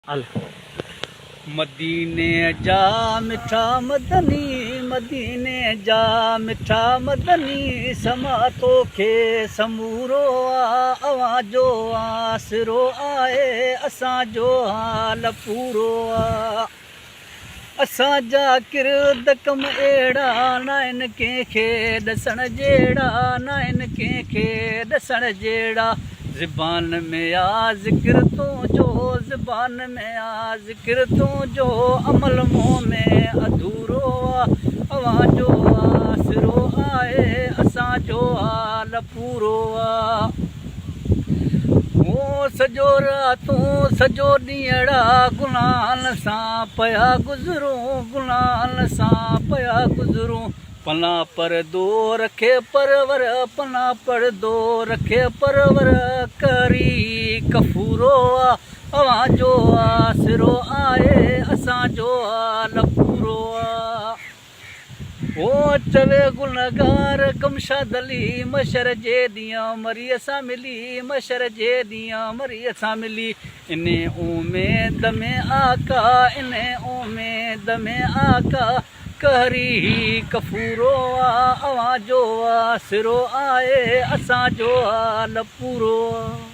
अल मदीने जा मिठा मदनी, मदीने जा मिठा मदनी, समा तोखे समूरो अवां जो आसरो आए, असांजो हाल पूरो आ। असांजा किरद कम अहिड़ा न आहिनि कंहिंखे ॾसण जहिड़ा, न आहिनि कंहिंखे ॾसण जहिड़ा। ज़बान में आ ज़िक्र तुंहिंजो, ज़बान में आ ज़िक्र तुंहिंजो, अमल मुंहं में अधूरो आ। अवां जो आसरो आहे, असांजो हाल पूरो आ। सॼो रातूं सॼो ॾींहड़ा गुनाहनि सां पिया गुज़रूं, गुनाहनि सां पिया गुज़रूं। पना परदो रखे परवर, पना परदो रखे परवर, करी कफूरो आ। अवां जो आसरो आहे, असांजो हाल पूरो आ। ओ चवे गुनहगार कमशाद अली, मशर जे ॾींहुं मरीअ सां मिली, मशर जे ॾींहुं मरीअ सां मिली। इन उमेद में आका, इन उमेद में आका, कहरी कफूरो आ। अवां जो आसरो आहे, असांजो हाल पूरो आ।